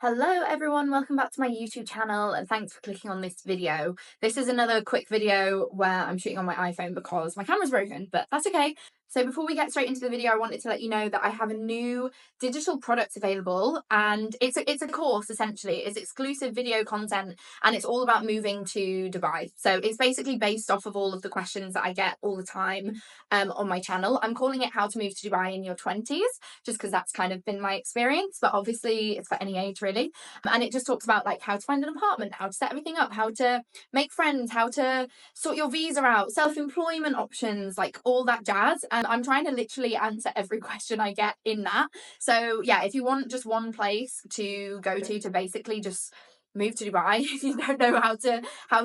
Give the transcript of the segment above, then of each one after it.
Hello everyone, welcome back to my YouTube channel and thanks for clicking on this video. This is another quick video where I'm shooting on my iPhone because my camera's broken, but that's okay. So before we get straight into the video, I wanted to let you know that I have a new digital product available, and it's a course essentially. It's exclusive video content and it's all about moving to Dubai. So it's basically based off of all of the questions that I get all the time on my channel. I'm calling it How to Move to Dubai in Your 20s, just because that's kind of been my experience, but obviously it's for any age really. And it just talks about like how to find an apartment, how to set everything up, how to make friends, how to sort your visa out, self-employment options, like all that jazz. And I'm trying to literally answer every question I get in that. So yeah, if you want just one place to go to basically just move to Dubai, if you don't know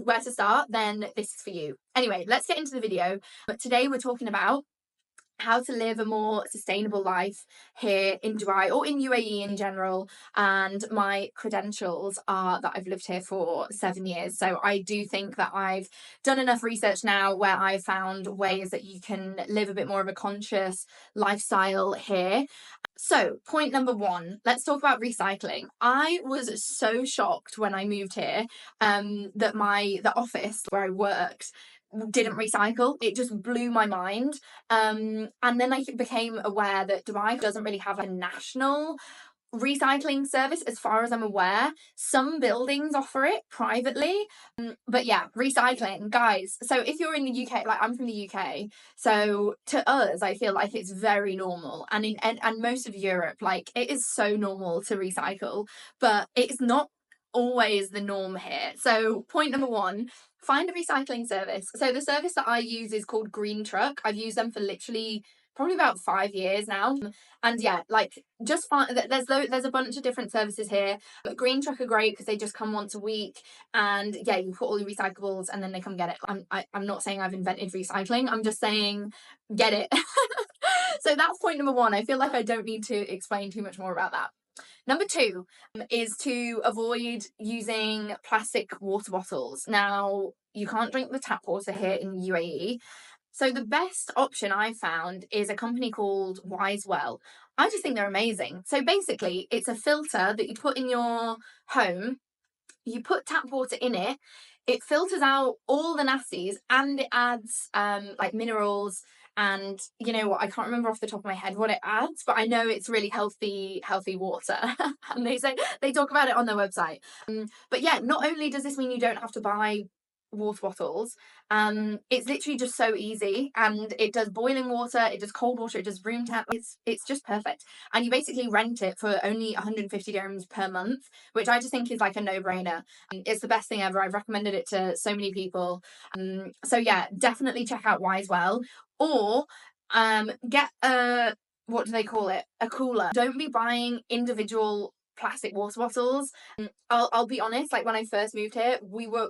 where to start, then this is for you. Anyway, let's get into the video. But today we're talking about how to live a more sustainable life here in Dubai or in UAE in general. And my credentials are that I've lived here for 7 years. So I do think that I've done enough research now where I've found ways that you can live a bit more of a conscious lifestyle here. So point number one, let's talk about recycling. I was so shocked when I moved here that the office where I worked didn't recycle. It just blew my mind. And then I became aware that Dubai doesn't really have a national recycling service as far as I'm aware. Some buildings offer it privately, but yeah, recycling, guys. So if you're in the UK, like I'm from the UK, so to us I feel like it's very normal, and and most of Europe, like it is so normal to recycle, but it's not always the norm here. So point number one, find a recycling service. So the service that I use is called GreenTruck. I've used them for literally probably about 5 years now. And yeah, like just find there's a bunch of different services here, but GreenTruck are great because they just come once a week, and yeah, you put all your recyclables and then they come get it. I'm not saying I've invented recycling, I'm just saying get it. So that's point number one. I feel like I don't need to explain too much more about that. Number two is to avoid using plastic water bottles. Now, you can't drink the tap water here in UAE. So the best option I found is a company called Wisewell. I just think they're amazing. So basically, it's a filter that you put in your home. You put tap water in it. It filters out all the nasties and it adds like minerals, and you know what, I can't remember off the top of my head what it adds, but I know it's really healthy water. And they talk about it on their website. But yeah, not only does this mean you don't have to buy water bottles, it's literally just so easy, and it does boiling water, it does cold water, it does room temp. It's just perfect, and you basically rent it for only 150 dirhams per month, which I just think is like a no-brainer. It's the best thing ever. I've recommended it to so many people. So yeah, definitely check out Wisewell, or get a, what do they call it, a cooler. Don't be buying individual plastic water bottles. I'll be honest, like when I first moved here,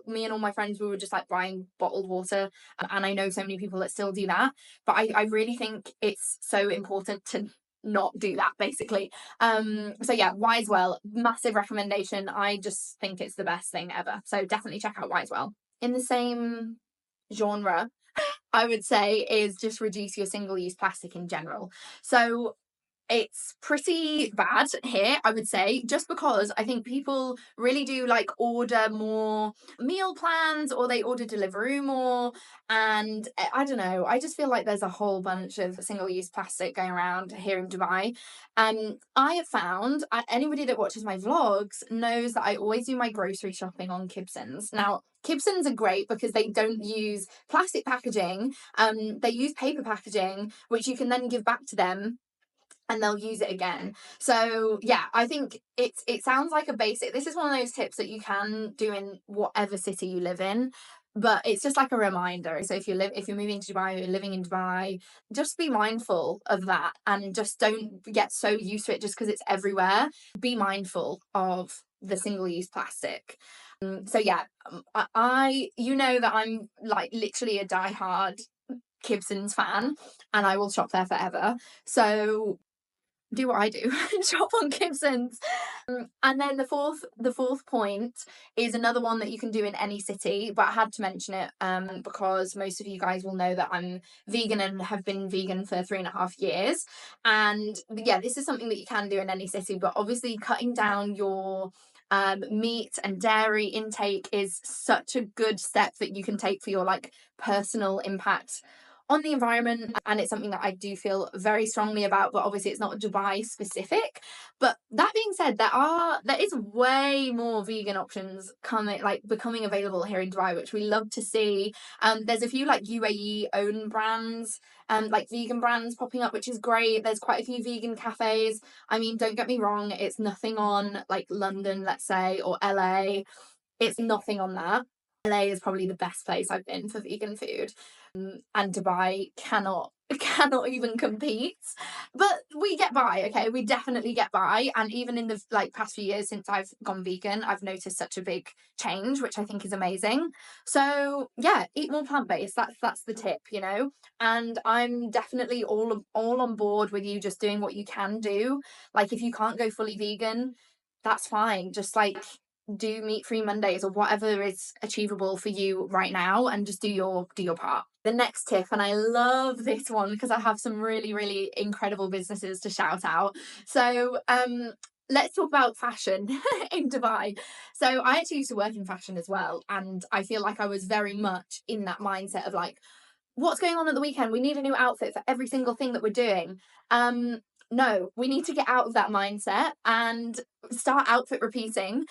me and all my friends, we were just like buying bottled water, and I know so many people that still do that, but I really think it's so important to not do that basically. So yeah, Wisewell, massive recommendation. I just think it's the best thing ever, so definitely check out Wisewell. In the same genre, I would say, is just reduce your single-use plastic in general. So it's pretty bad here, I would say, just because I think people really do like order more meal plans, or they order Deliveroo more, and I don't know, I just feel like there's a whole bunch of single-use plastic going around here in Dubai. I have found, anybody that watches my vlogs knows that I always do my grocery shopping on Kibsons. Now, Kibsons are great because they don't use plastic packaging, they use paper packaging, which you can then give back to them and they'll use it again. So yeah, I think it sounds like a basic. This is one of those tips that you can do in whatever city you live in, but it's just like a reminder. So if you're moving to Dubai, or you're living in Dubai, just be mindful of that, and just don't get so used to it just because it's everywhere. Be mindful of the single-use plastic. So yeah, you know that I'm like literally a diehard Kibsons fan, and I will shop there forever. So do what I do, shop on Gibson's. And then the fourth point is another one that you can do in any city, but I had to mention it because most of you guys will know that I'm vegan and have been vegan for 3.5 years. And yeah, this is something that you can do in any city, but obviously cutting down your meat and dairy intake is such a good step that you can take for your like personal impact on the environment, and it's something that I do feel very strongly about, but obviously it's not Dubai specific. But that being said, there is way more vegan options becoming available here in Dubai, which we love to see. There's a few like UAE owned brands, like vegan brands popping up, which is great. There's quite a few vegan cafes. I mean, don't get me wrong, it's nothing on like London, let's say, or LA. It's nothing on that. LA is probably the best place I've been for vegan food, and Dubai cannot even compete. But we get by, okay? We definitely get by, and even in the like past few years since I've gone vegan, I've noticed such a big change, which I think is amazing. So yeah, eat more plant-based. That's the tip, you know. And I'm definitely all on board with you just doing what you can do. Like if you can't go fully vegan, that's fine. Just like do meat-free Mondays or whatever is achievable for you right now, and just do your part. The next tip, and I love this one because I have some really, really incredible businesses to shout out. So let's talk about fashion in Dubai. So I actually used to work in fashion as well, and I feel like I was very much in that mindset of like, what's going on at the weekend? We need a new outfit for every single thing that we're doing. No, we need to get out of that mindset and start outfit repeating.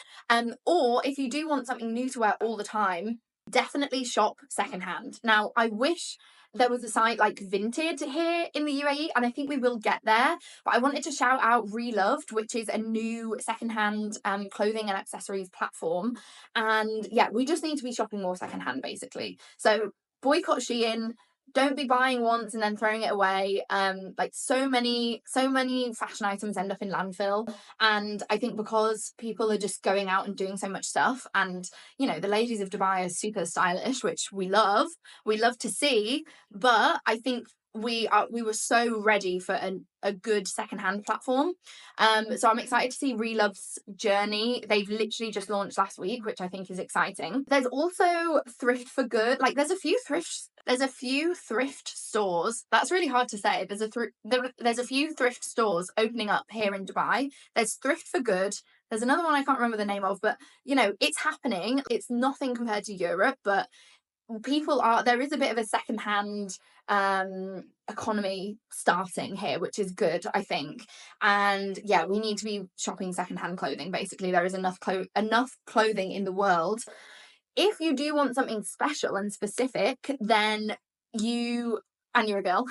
Or if you do want something new to wear all the time, definitely shop secondhand. Now, I wish there was a site like Vinted here in the UAE, and I think we will get there. But I wanted to shout out Reloved, which is a new secondhand clothing and accessories platform. And yeah, we just need to be shopping more secondhand, basically. So boycott Shein. Don't be buying once and then throwing it away. Like so many fashion items end up in landfill, and I think because people are just going out and doing so much stuff, and you know the ladies of Dubai are super stylish, which we love to see. But I think we were so ready for a good secondhand platform. So I'm excited to see Relove's journey. They've literally just launched last week, which I think is exciting. There's also Thrift for Good. Like there's a few thrift stores. That's really hard to say. There's a few thrift stores opening up here in Dubai. There's Thrift for Good. There's another one I can't remember the name of, but you know, it's happening. It's nothing compared to Europe, but there is a bit of a secondhand economy starting here, which is good, I think. And yeah, we need to be shopping secondhand clothing. Basically, there is enough clothing in the world. If you do want something special and specific, then you're a girl,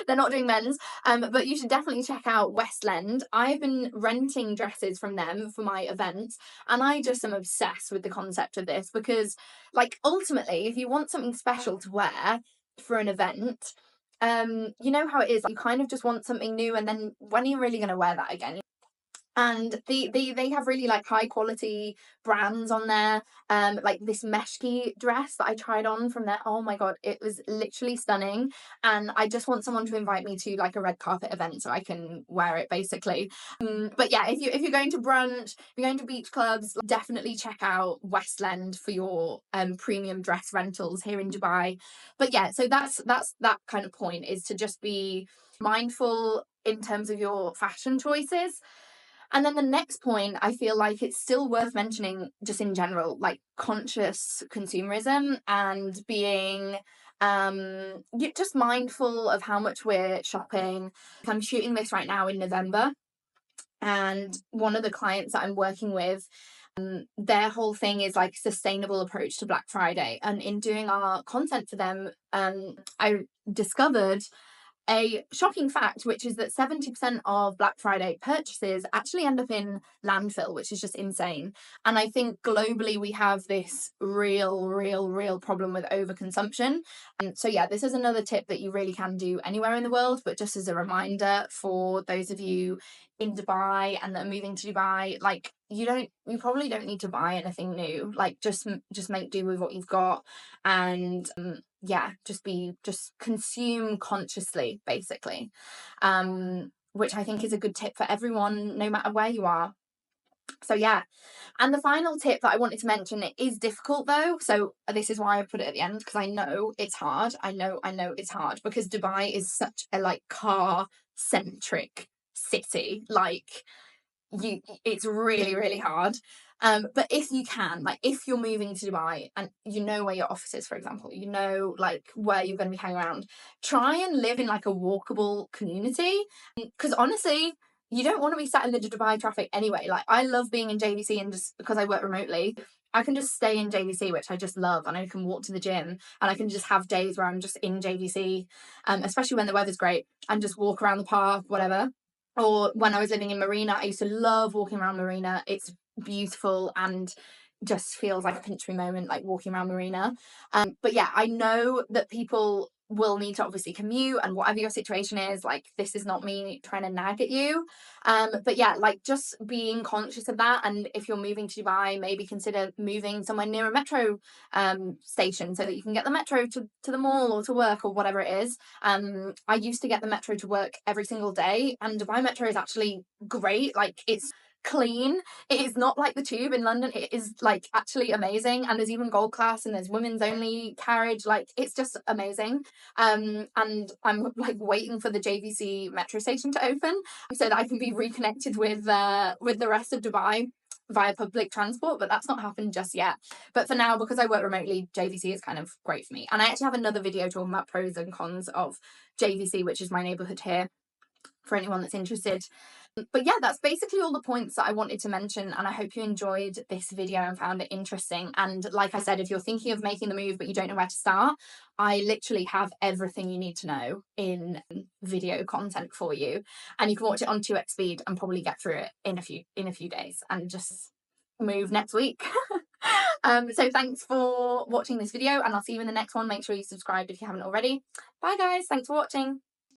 they're not doing men's, but you should definitely check out Westland. I've been renting dresses from them for my events, and I just am obsessed with the concept of this because, like, ultimately, if you want something special to wear for an event, you know how it is. Like, you kind of just want something new, and then when are you really going to wear that again? And they have really like high quality brands on there, like this meshki dress that I tried on from there. Oh my god, it was literally stunning, and I just want someone to invite me to like a red carpet event so I can wear it, basically. But yeah, if you're going to brunch, if you're going to beach clubs, definitely check out Westland for your premium dress rentals here in Dubai. But yeah, so that's that kind of point, is to just be mindful in terms of your fashion choices. And then the next point, I feel like it's still worth mentioning just in general, like conscious consumerism and being just mindful of how much we're shopping. I'm shooting this right now in November, and one of the clients that I'm working with, their whole thing is like sustainable approach to Black Friday. And in doing our content for them, I discovered a shocking fact, which is that 70% of Black Friday purchases actually end up in landfill, which is just insane. And I think globally we have this real problem with overconsumption. And so yeah, this is another tip that you really can do anywhere in the world, but just as a reminder for those of you in Dubai and that are moving to Dubai, like you probably don't need to buy anything new. Like just make do with what you've got, and yeah, just consume consciously, basically. which I think is a good tip for everyone, no matter where you are. So yeah. And the final tip that I wanted to mention, it is difficult though, so this is why I put it at the end, because I know it's hard. I know it's hard, because Dubai is such a like car centric city. Like, it's really hard. But if you can, like, if you're moving to Dubai and you know where your office is, for example, you know like where you're going to be hanging around, try and live in like a walkable community, because honestly, you don't want to be sat in the Dubai traffic anyway. Like, I love being in JVC, and just because I work remotely, I can just stay in JVC, which I just love, and I can walk to the gym, and I can just have days where I'm just in JVC, especially when the weather's great, and just walk around the park, whatever. Or when I was living in Marina, I used to love walking around Marina. It's beautiful and just feels like a pinch me moment, like walking around Marina. But yeah, I know that people will need to obviously commute, and whatever your situation is, like, this is not me trying to nag at you. But yeah, like, just being conscious of that. And if you're moving to Dubai, maybe consider moving somewhere near a metro station, so that you can get the metro to the mall or to work or whatever it is. I used to get the metro to work every single day, and Dubai Metro is actually great. Like, it's clean. It is not like the tube in London. It is like actually amazing, and there's even gold class, and there's women's only carriage. Like, it's just amazing. And I'm like waiting for the JVC metro station to open, so that I can be reconnected with the rest of Dubai via public transport, but that's not happened just yet. But for now, because I work remotely, JVC is kind of great for me. And I actually have another video talking about pros and cons of JVC, which is my neighborhood here, for anyone that's interested. But yeah, that's basically all the points that I wanted to mention, and I hope you enjoyed this video and found it interesting. And like I said, if you're thinking of making the move but you don't know where to start, I literally have everything you need to know in video content for you, and you can watch it on 2x speed and probably get through it in a few days and just move next week. So thanks for watching this video, and I'll see you in the next one. Make sure you subscribe if you haven't already. Bye guys, thanks for watching.